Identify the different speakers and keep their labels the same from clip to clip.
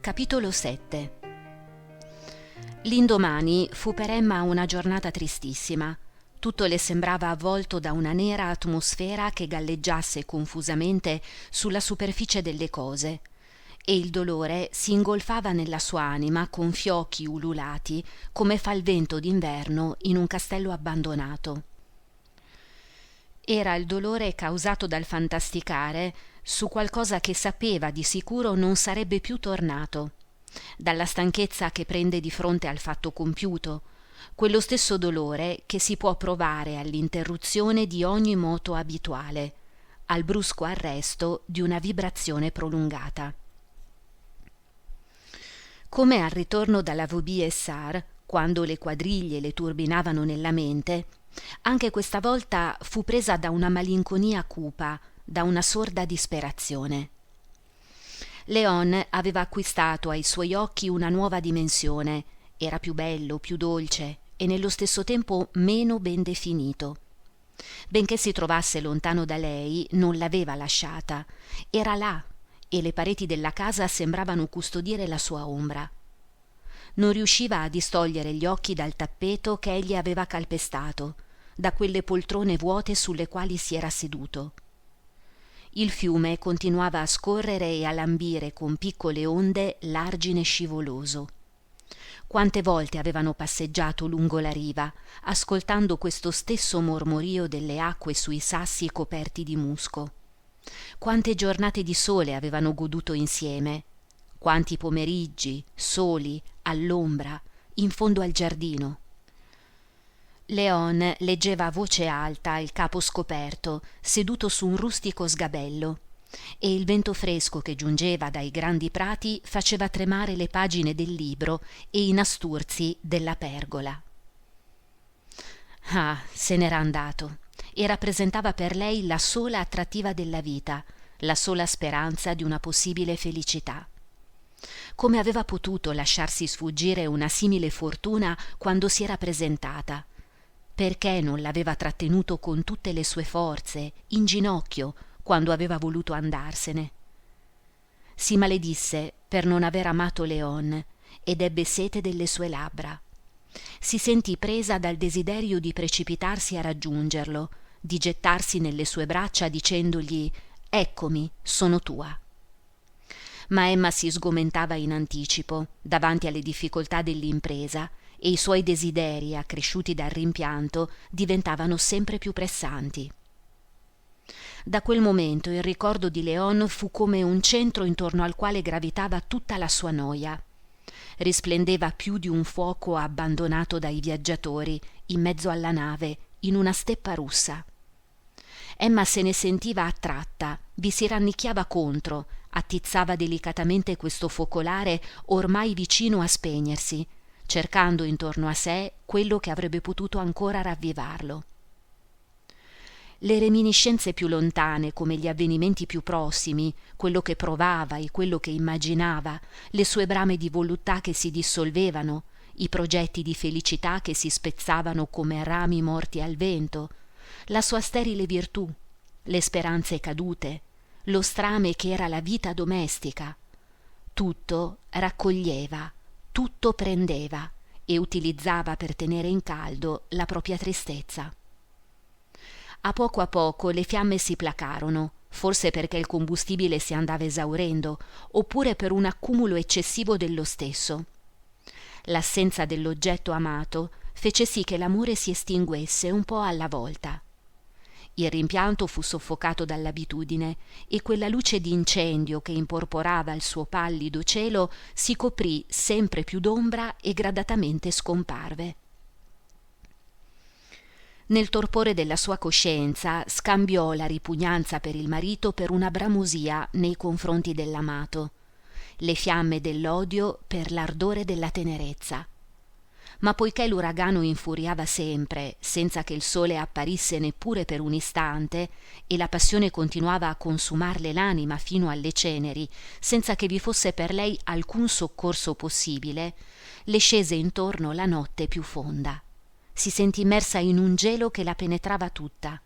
Speaker 1: Capitolo 7. L'indomani fu per Emma una giornata tristissima. Tutto le sembrava avvolto da una nera atmosfera che galleggiasse confusamente sulla superficie delle cose, e il dolore si ingolfava nella sua anima con fiocchi ululati, come fa il vento d'inverno in un castello abbandonato. Era il dolore causato dal fantasticare su qualcosa che sapeva di sicuro non sarebbe più tornato, dalla stanchezza che prende di fronte al fatto compiuto, quello stesso dolore che si può provare all'interruzione di ogni moto abituale, al brusco arresto di una vibrazione prolungata. Come al ritorno dalla Vaubyessard, quando le quadriglie le turbinavano nella mente, anche questa volta fu presa da una malinconia cupa, da una sorda disperazione. Léon aveva acquistato ai suoi occhi una nuova dimensione, era più bello, più dolce e nello stesso tempo meno ben definito. Benché si trovasse lontano da lei, non l'aveva lasciata, era là e le pareti della casa sembravano custodire la sua ombra. Non riusciva a distogliere gli occhi dal tappeto che egli aveva calpestato, da quelle poltrone vuote sulle quali si era seduto. Il fiume continuava a scorrere e a lambire con piccole onde l'argine scivoloso. Quante volte avevano passeggiato lungo la riva, ascoltando questo stesso mormorio delle acque sui sassi coperti di musco. Quante giornate di sole avevano goduto insieme, quanti pomeriggi, soli, all'ombra, in fondo al giardino. Léon leggeva a voce alta, il capo scoperto, seduto su un rustico sgabello, e il vento fresco che giungeva dai grandi prati faceva tremare le pagine del libro e i nasturzi della pergola. Ah, se n'era andato e rappresentava per lei la sola attrattiva della vita, la sola speranza di una possibile felicità. Come aveva potuto lasciarsi sfuggire una simile fortuna quando si era presentata? Perché non l'aveva trattenuto con tutte le sue forze, in ginocchio, quando aveva voluto andarsene? Si maledisse per non aver amato Léon ed ebbe sete delle sue labbra. Si sentì presa dal desiderio di precipitarsi a raggiungerlo, di gettarsi nelle sue braccia dicendogli «Eccomi, sono tua». Ma Emma si sgomentava in anticipo, davanti alle difficoltà dell'impresa, e i suoi desideri, accresciuti dal rimpianto, diventavano sempre più pressanti. Da quel momento il ricordo di Léon fu come un centro intorno al quale gravitava tutta la sua noia. Risplendeva più di un fuoco abbandonato dai viaggiatori, in mezzo alla nave, in una steppa russa. Emma se ne sentiva attratta, vi si rannicchiava contro, attizzava delicatamente questo focolare ormai vicino a spegnersi, cercando intorno a sé quello che avrebbe potuto ancora ravvivarlo. Le reminiscenze più lontane, come gli avvenimenti più prossimi, quello che provava e quello che immaginava, le sue brame di voluttà che si dissolvevano, i progetti di felicità che si spezzavano come rami morti al vento, la sua sterile virtù, le speranze cadute, lo strame che era la vita domestica, tutto raccoglieva, tutto prendeva e utilizzava per tenere in caldo la propria tristezza. A poco le fiamme si placarono, forse perché il combustibile si andava esaurendo, oppure per un accumulo eccessivo dello stesso. L'assenza dell'oggetto amato fece sì che l'amore si estinguesse un po' alla volta. Il rimpianto fu soffocato dall'abitudine e quella luce d'incendio che imporporava il suo pallido cielo si coprì sempre più d'ombra e gradatamente scomparve. Nel torpore della sua coscienza scambiò la ripugnanza per il marito per una bramosia nei confronti dell'amato, le fiamme dell'odio per l'ardore della tenerezza. Ma poiché l'uragano infuriava sempre, senza che il sole apparisse neppure per un istante, e la passione continuava a consumarle l'anima fino alle ceneri, senza che vi fosse per lei alcun soccorso possibile, le scese intorno la notte più fonda. Si sentì immersa in un gelo che la penetrava tutta.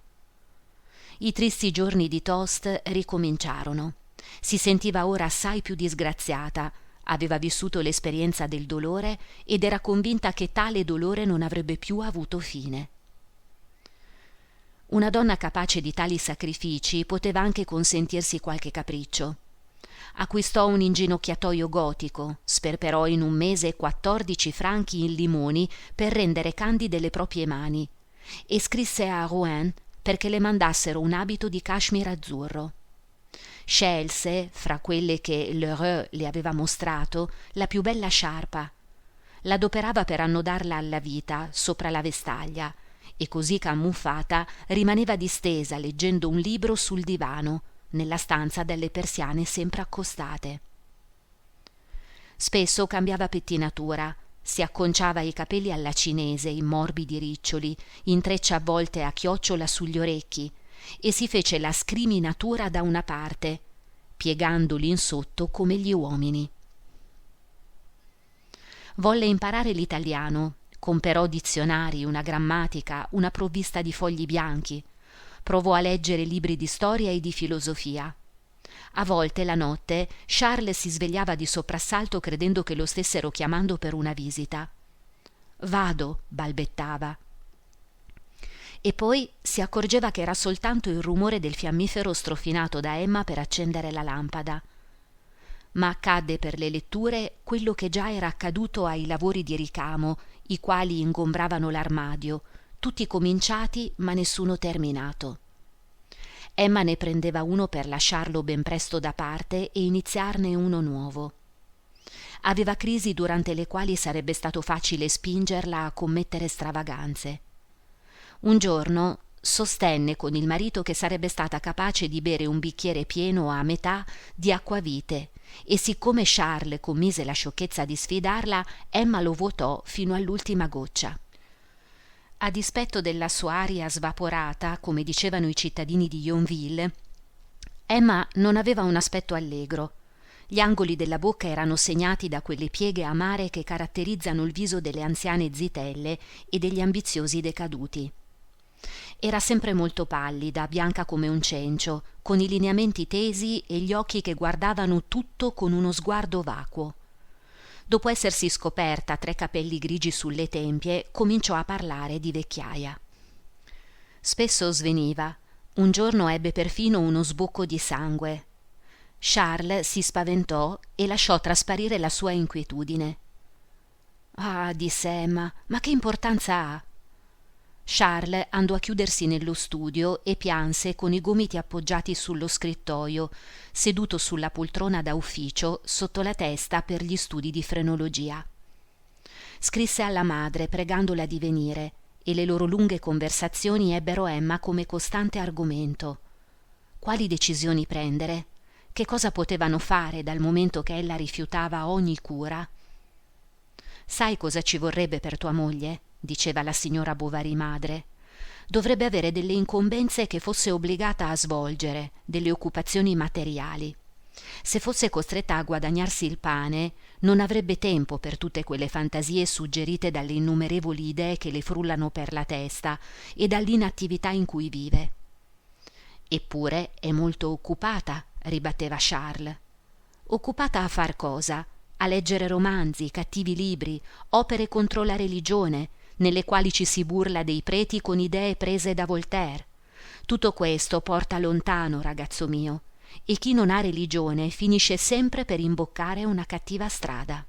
Speaker 1: I tristi giorni di Tostes ricominciarono. Si sentiva ora assai più disgraziata, aveva vissuto l'esperienza del dolore ed era convinta che tale dolore non avrebbe più avuto fine. Una donna capace di tali sacrifici poteva anche consentirsi qualche capriccio. Acquistò un inginocchiatoio gotico, sperperò in un mese 14 franchi in limoni per rendere candide le proprie mani e scrisse a Rouen perché le mandassero un abito di cashmere azzurro. Scelse, fra quelle che Lheureux le aveva mostrato, la più bella sciarpa. L'adoperava per annodarla alla vita sopra la vestaglia e così camuffata rimaneva distesa leggendo un libro sul divano, nella stanza dalle persiane sempre accostate. Spesso cambiava pettinatura, si acconciava i capelli alla cinese in morbidi riccioli, in trecce avvolte a chiocciola sugli orecchi, e si fece la scriminatura da una parte, piegandoli in sotto come gli uomini. Volle imparare l'italiano, comperò dizionari, una grammatica, una provvista di fogli bianchi, provò a leggere libri di storia e di filosofia. A volte la notte Charles si svegliava di soprassalto credendo che lo stessero chiamando per una visita. «Vado», balbettava. E poi si accorgeva che era soltanto il rumore del fiammifero strofinato da Emma per accendere la lampada. Ma accadde per le letture quello che già era accaduto ai lavori di ricamo, i quali ingombravano l'armadio, tutti cominciati ma nessuno terminato. Emma ne prendeva uno per lasciarlo ben presto da parte e iniziarne uno nuovo. Aveva crisi durante le quali sarebbe stato facile spingerla a commettere stravaganze. Un giorno sostenne con il marito che sarebbe stata capace di bere un bicchiere pieno a metà di acquavite e siccome Charles commise la sciocchezza di sfidarla, Emma lo vuotò fino all'ultima goccia. A dispetto della sua aria svaporata, come dicevano i cittadini di Yonville, Emma non aveva un aspetto allegro. Gli angoli della bocca erano segnati da quelle pieghe amare che caratterizzano il viso delle anziane zitelle e degli ambiziosi decaduti. Era sempre molto pallida, bianca come un cencio, con i lineamenti tesi e gli occhi che guardavano tutto con uno sguardo vacuo. Dopo essersi scoperta 3 capelli grigi sulle tempie, cominciò a parlare di vecchiaia. Spesso sveniva. Un giorno ebbe perfino uno sbocco di sangue. Charles si spaventò e lasciò trasparire la sua inquietudine. «Ah», disse Emma, «ma che importanza ha?» Charles andò a chiudersi nello studio e pianse con i gomiti appoggiati sullo scrittoio, seduto sulla poltrona da ufficio sotto la testa per gli studi di frenologia. Scrisse alla madre pregandola di venire e le loro lunghe conversazioni ebbero Emma come costante argomento. Quali decisioni prendere? Che cosa potevano fare dal momento che ella rifiutava ogni cura? «Sai cosa ci vorrebbe per tua moglie?» diceva la signora Bovary madre. «Dovrebbe avere delle incombenze che fosse obbligata a svolgere, delle occupazioni materiali. Se fosse costretta a guadagnarsi il pane, non avrebbe tempo per tutte quelle fantasie suggerite dalle innumerevoli idee che le frullano per la testa e dall'inattività in cui vive». «Eppure è molto occupata», ribatteva Charles. «Occupata a far cosa? A leggere romanzi, cattivi libri, opere contro la religione, nelle quali ci si burla dei preti con idee prese da Voltaire. Tutto questo porta lontano, ragazzo mio, e chi non ha religione finisce sempre per imboccare una cattiva strada».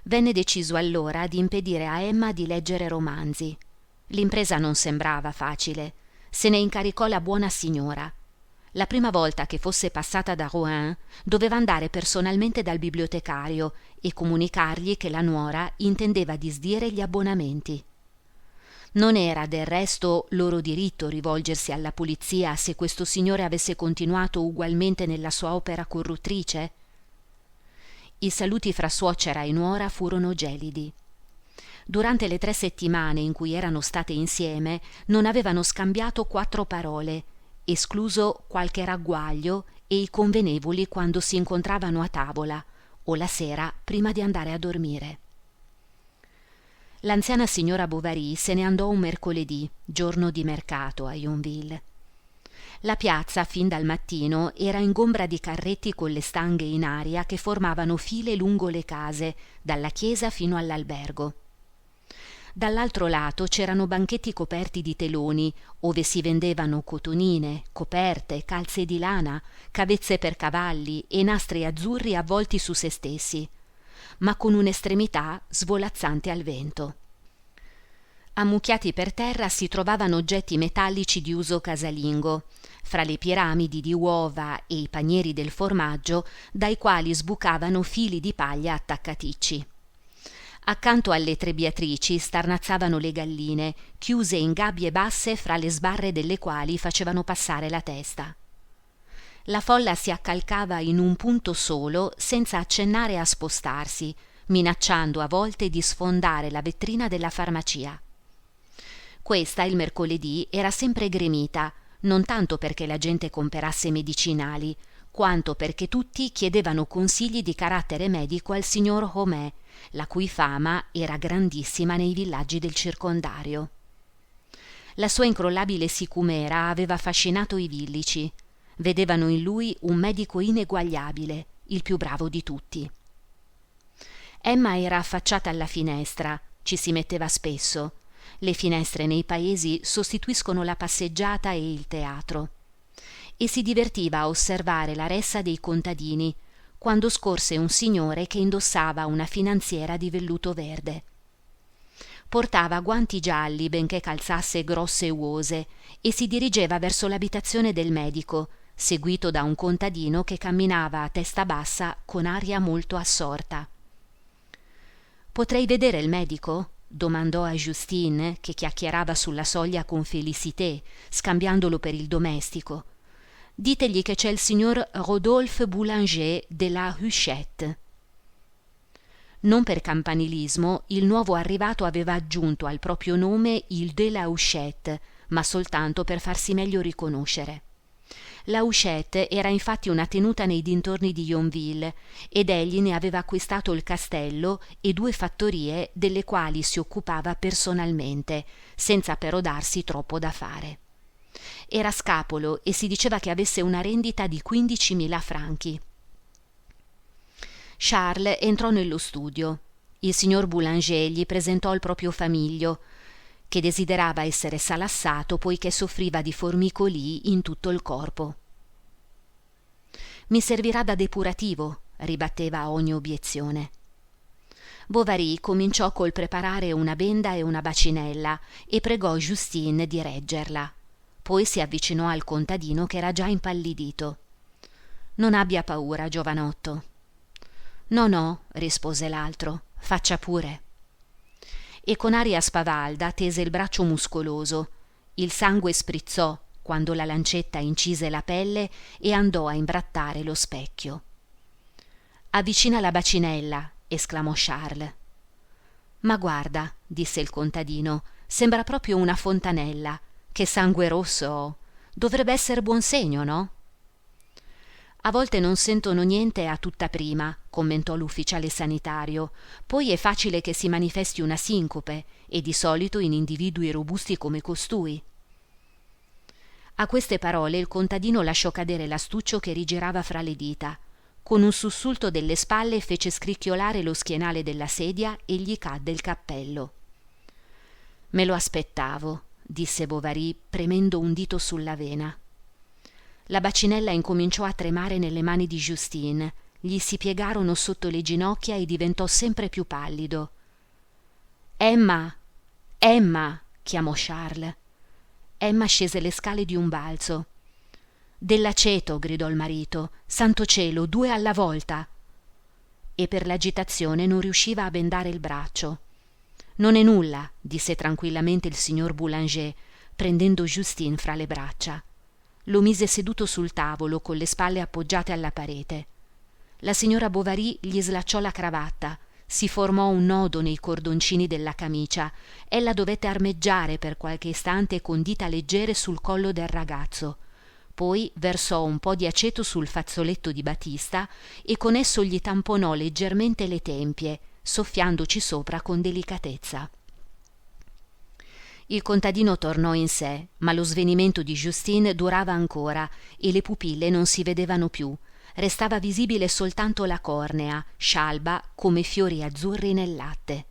Speaker 1: Venne deciso allora di impedire a Emma di leggere romanzi. L'impresa non sembrava facile. Se ne incaricò la buona signora. La prima volta che fosse passata da Rouen doveva andare personalmente dal bibliotecario e comunicargli che la nuora intendeva disdire gli abbonamenti. Non era del resto loro diritto rivolgersi alla polizia se questo signore avesse continuato ugualmente nella sua opera corruttrice? I saluti fra suocera e nuora furono gelidi. Durante le 3 settimane in cui erano state insieme non avevano scambiato 4 parole, escluso qualche ragguaglio e i convenevoli quando si incontravano a tavola o la sera prima di andare a dormire. L'anziana signora Bovary se ne andò un mercoledì, giorno di mercato, a Yonville. La piazza, fin dal mattino, era ingombra di carretti con le stanghe in aria che formavano file lungo le case, dalla chiesa fino all'albergo. Dall'altro lato c'erano banchetti coperti di teloni, ove si vendevano cotonine, coperte, calze di lana, cavezze per cavalli e nastri azzurri avvolti su se stessi, ma con un'estremità svolazzante al vento. Ammucchiati per terra si trovavano oggetti metallici di uso casalingo, fra le piramidi di uova e i panieri del formaggio, dai quali sbucavano fili di paglia attaccaticci. Accanto alle trebbiatrici starnazzavano le galline, chiuse in gabbie basse fra le sbarre delle quali facevano passare la testa. La folla si accalcava in un punto solo senza accennare a spostarsi, minacciando a volte di sfondare la vetrina della farmacia. Questa, il mercoledì, era sempre gremita, non tanto perché la gente comperasse medicinali, quanto perché tutti chiedevano consigli di carattere medico al signor Homais, la cui fama era grandissima nei villaggi del circondario. La sua incrollabile sicumera aveva affascinato i villici. Vedevano in lui un medico ineguagliabile, il più bravo di tutti. Emma era affacciata alla finestra, ci si metteva spesso. Le finestre nei paesi sostituiscono la passeggiata e il teatro. E si divertiva a osservare la ressa dei contadini, quando scorse un signore che indossava una finanziera di velluto verde. Portava guanti gialli benché calzasse grosse uose e si dirigeva verso l'abitazione del medico, seguito da un contadino che camminava a testa bassa con aria molto assorta. «Potrei vedere il medico?» domandò a Justine, che chiacchierava sulla soglia con Félicité, scambiandolo per il domestico. «Ditegli che c'è il signor Rodolphe Boulanger della Huchette». Non per campanilismo, il nuovo arrivato aveva aggiunto al proprio nome il de la Huchette, ma soltanto per farsi meglio riconoscere. La Huchette era infatti una tenuta nei dintorni di Yonville ed egli ne aveva acquistato il castello e 2 fattorie delle quali si occupava personalmente, senza però darsi troppo da fare. Era scapolo e si diceva che avesse una rendita di 15.000 franchi. Charles entrò nello studio. Il signor Boulanger gli presentò il proprio famiglio, che desiderava essere salassato poiché soffriva di formicolii in tutto il corpo. «Mi servirà da depurativo», ribatteva a ogni obiezione. Bovary cominciò col preparare una benda e una bacinella e pregò Justine di reggerla. Poi si avvicinò al contadino che era già impallidito. «Non abbia paura, giovanotto». «No, no», rispose l'altro, «faccia pure». E con aria spavalda tese il braccio muscoloso. Il sangue sprizzò quando la lancetta incise la pelle e andò a imbrattare lo specchio. «Avvicina la bacinella», esclamò Charles. «Ma guarda», disse il contadino, «sembra proprio una fontanella. Che sangue rosso ho. Dovrebbe essere buon segno, no?» «A volte non sentono niente a tutta prima», commentò l'ufficiale sanitario, «poi è facile che si manifesti una sincope, e di solito in individui robusti come costui». A queste parole il contadino lasciò cadere l'astuccio che rigirava fra le dita. Con un sussulto delle spalle fece scricchiolare lo schienale della sedia e gli cadde il cappello. «Me lo aspettavo», disse Bovary, premendo un dito sulla vena. La bacinella incominciò a tremare nelle mani di Justine, gli si piegarono sotto le ginocchia e diventò sempre più pallido. «Emma! Emma!» chiamò Charles. Emma scese le scale di un balzo. «Dell'aceto!» gridò il marito. «Santo cielo, 2 alla volta!» E per l'agitazione non riusciva a bendare il braccio. «Non è nulla», disse tranquillamente il signor Boulanger, prendendo Justine fra le braccia. Lo mise seduto sul tavolo con le spalle appoggiate alla parete. La signora Bovary gli slacciò la cravatta, si formò un nodo nei cordoncini della camicia. Ella dovette armeggiare per qualche istante con dita leggere sul collo del ragazzo. Poi versò un po' di aceto sul fazzoletto di batista e con esso gli tamponò leggermente le tempie, soffiandoci sopra con delicatezza. Il contadino tornò in sé, ma lo svenimento di Justine durava ancora e le pupille non si vedevano più. Restava visibile soltanto la cornea, scialba come fiori azzurri nel latte.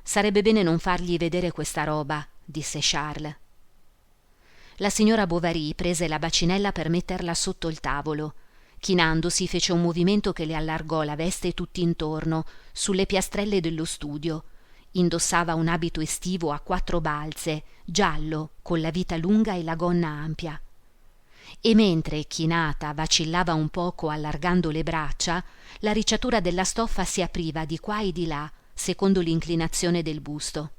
Speaker 1: «Sarebbe bene non fargli vedere questa roba», disse Charles. La signora Bovary prese la bacinella per metterla sotto il tavolo. Chinandosi fece un movimento che le allargò la veste tutt'intorno, sulle piastrelle dello studio. Indossava un abito estivo a 4 balze, giallo, con la vita lunga e la gonna ampia. E mentre, chinata, vacillava un poco allargando le braccia, la ricciatura della stoffa si apriva di qua e di là, secondo l'inclinazione del busto.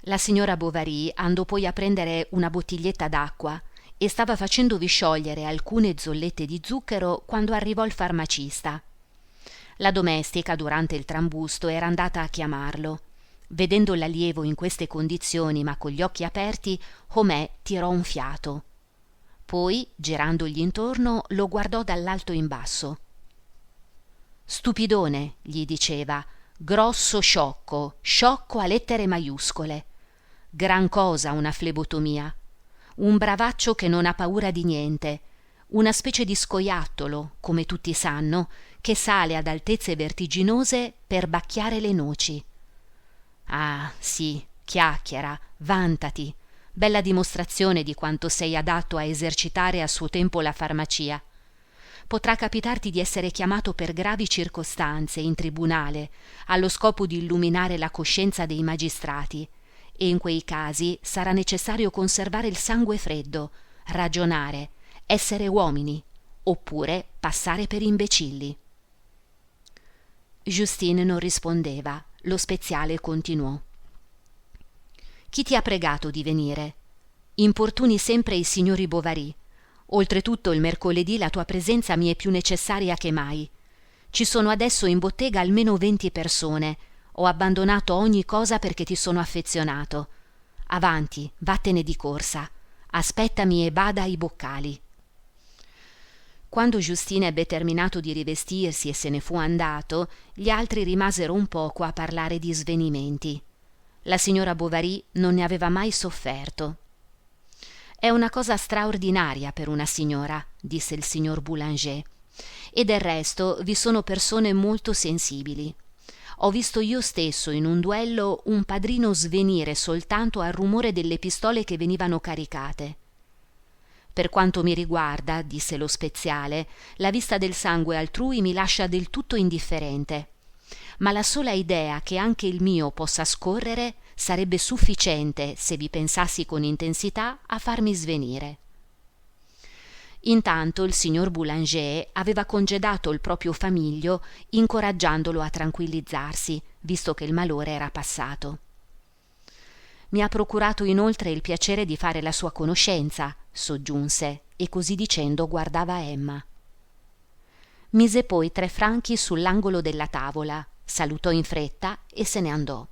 Speaker 1: La signora Bovary andò poi a prendere una bottiglietta d'acqua e stava facendovi sciogliere alcune zollette di zucchero quando arrivò il farmacista. La domestica, durante il trambusto, era andata a chiamarlo. Vedendo l'allievo in queste condizioni, ma con gli occhi aperti, Homais tirò un fiato. Poi, girandogli intorno, lo guardò dall'alto in basso. «Stupidone», gli diceva, «grosso sciocco, sciocco a lettere maiuscole. Gran cosa una flebotomia. Un bravaccio che non ha paura di niente, una specie di scoiattolo, come tutti sanno, che sale ad altezze vertiginose per bacchiare le noci. Ah, sì, chiacchiera, vantati, bella dimostrazione di quanto sei adatto a esercitare a suo tempo la farmacia. Potrà capitarti di essere chiamato per gravi circostanze in tribunale, allo scopo di illuminare la coscienza dei magistrati, e in quei casi sarà necessario conservare il sangue freddo, ragionare, essere uomini, oppure passare per imbecilli. Justine non rispondeva. Lo speziale continuò. «Chi ti ha pregato di venire? Importuni sempre i signori Bovary. Oltretutto il mercoledì la tua presenza mi è più necessaria che mai. Ci sono adesso in bottega almeno 20 persone. Ho abbandonato ogni cosa perché ti sono affezionato. Avanti, vattene di corsa. Aspettami e bada ai boccali». Quando Justine ebbe terminato di rivestirsi e se ne fu andato, gli altri rimasero un poco a parlare di svenimenti. La signora Bovary non ne aveva mai sofferto. «È una cosa straordinaria per una signora», disse il signor Boulanger. «E del resto vi sono persone molto sensibili. Ho visto io stesso in un duello un padrino svenire soltanto al rumore delle pistole che venivano caricate. Per quanto mi riguarda, disse lo speziale, la vista del sangue altrui mi lascia del tutto indifferente. Ma la sola idea che anche il mio possa scorrere sarebbe sufficiente, se vi pensassi con intensità, a farmi svenire». Intanto il signor Boulanger aveva congedato il proprio famiglio, incoraggiandolo a tranquillizzarsi, visto che il malore era passato. «Mi ha procurato inoltre il piacere di fare la sua conoscenza», soggiunse, e così dicendo guardava Emma. Mise poi 3 franchi sull'angolo della tavola, salutò in fretta e se ne andò.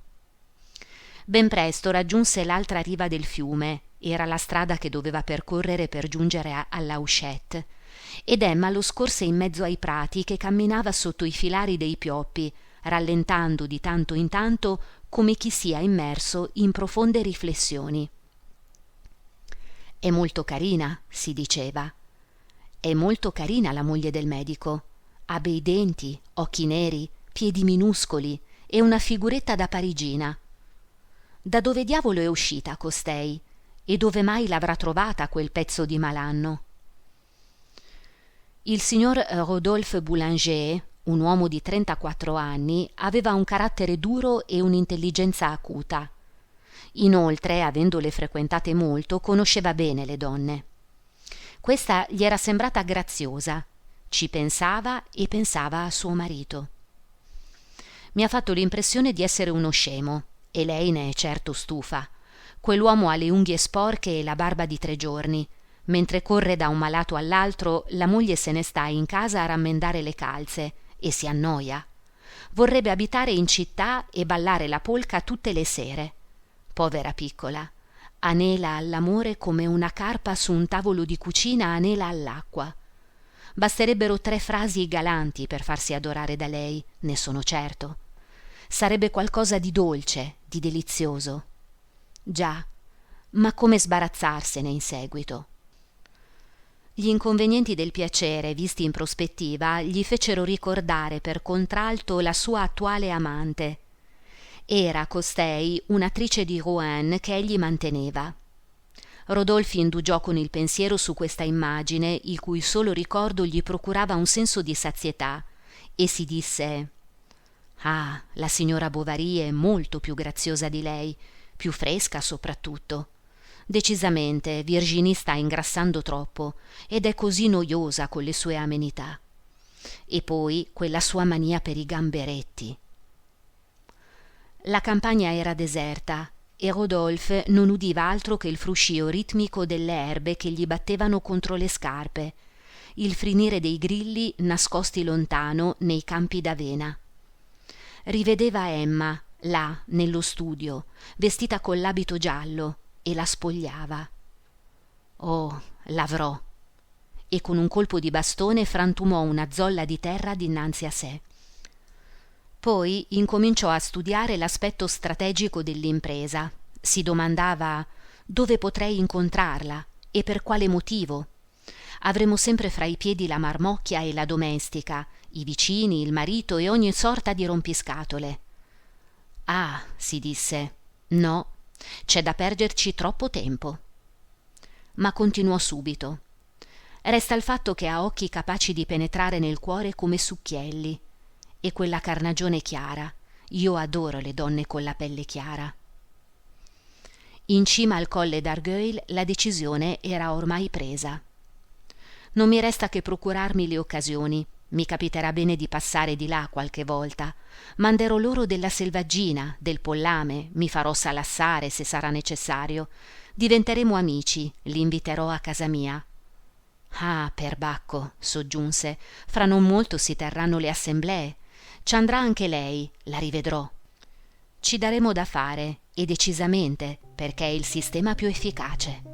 Speaker 1: Ben presto raggiunse l'altra riva del fiume, era la strada che doveva percorrere per giungere alla Houchette, ed Emma lo scorse in mezzo ai prati che camminava sotto i filari dei pioppi, rallentando di tanto in tanto come chi sia immerso in profonde riflessioni. «È molto carina», si diceva. «È molto carina la moglie del medico. Ha bei denti, occhi neri, piedi minuscoli e una figuretta da parigina. Da dove diavolo è uscita costei? E dove mai l'avrà trovata quel pezzo di malanno?» Il signor Rodolphe Boulanger, un uomo di 34 anni, aveva un carattere duro e un'intelligenza acuta. Inoltre, avendole frequentate molto, conosceva bene le donne. Questa gli era sembrata graziosa, ci pensava e pensava a suo marito. «Mi ha fatto l'impressione di essere uno scemo, e lei ne è certo stufa. Quell'uomo ha le unghie sporche e la barba di 3 giorni. Mentre corre da un malato all'altro, la moglie se ne sta in casa a rammendare le calze e si annoia. Vorrebbe abitare in città e ballare la polca tutte le sere. Povera piccola, anela all'amore come una carpa su un tavolo di cucina anela all'acqua. Basterebbero 3 frasi galanti per farsi adorare da lei, ne sono certo. Sarebbe qualcosa di dolce, di delizioso. Già, ma come sbarazzarsene in seguito? Gli inconvenienti del piacere, visti in prospettiva, gli fecero ricordare per contralto la sua attuale amante. Era costei un'attrice di Rouen che egli manteneva. Rodolphe indugiò con il pensiero su questa immagine, il cui solo ricordo gli procurava un senso di sazietà, e si disse: «Ah, la signora Bovary è molto più graziosa di lei, più fresca soprattutto. Decisamente Virginie sta ingrassando troppo ed è così noiosa con le sue amenità. E poi quella sua mania per i gamberetti». La campagna era deserta e Rodolphe non udiva altro che il fruscio ritmico delle erbe che gli battevano contro le scarpe, il finire dei grilli nascosti lontano nei campi d'avena. Rivedeva Emma, là, nello studio, vestita con l'abito giallo, e la spogliava. «Oh, l'avrò!» E con un colpo di bastone frantumò una zolla di terra dinanzi a sé. Poi incominciò a studiare l'aspetto strategico dell'impresa. Si domandava: dove potrei incontrarla e per quale motivo? Avremo sempre fra i piedi la marmocchia e la domestica, i vicini, il marito e ogni sorta di rompiscatole. «Ah», si disse, «no, c'è da perderci troppo tempo». Ma continuò subito: «Resta il fatto che ha occhi capaci di penetrare nel cuore come succhielli. E quella carnagione chiara, io adoro le donne con la pelle chiara». In cima al colle d'Argueil la decisione era ormai presa. «Non mi resta che procurarmi le occasioni. Mi capiterà bene di passare di là qualche volta. Manderò loro della selvaggina, del pollame, mi farò salassare se sarà necessario. Diventeremo amici, li inviterò a casa mia». «Ah, perbacco», soggiunse, «fra non molto si terranno le assemblee. Ci andrà anche lei, la rivedrò. Ci daremo da fare, e decisamente, perché è il sistema più efficace».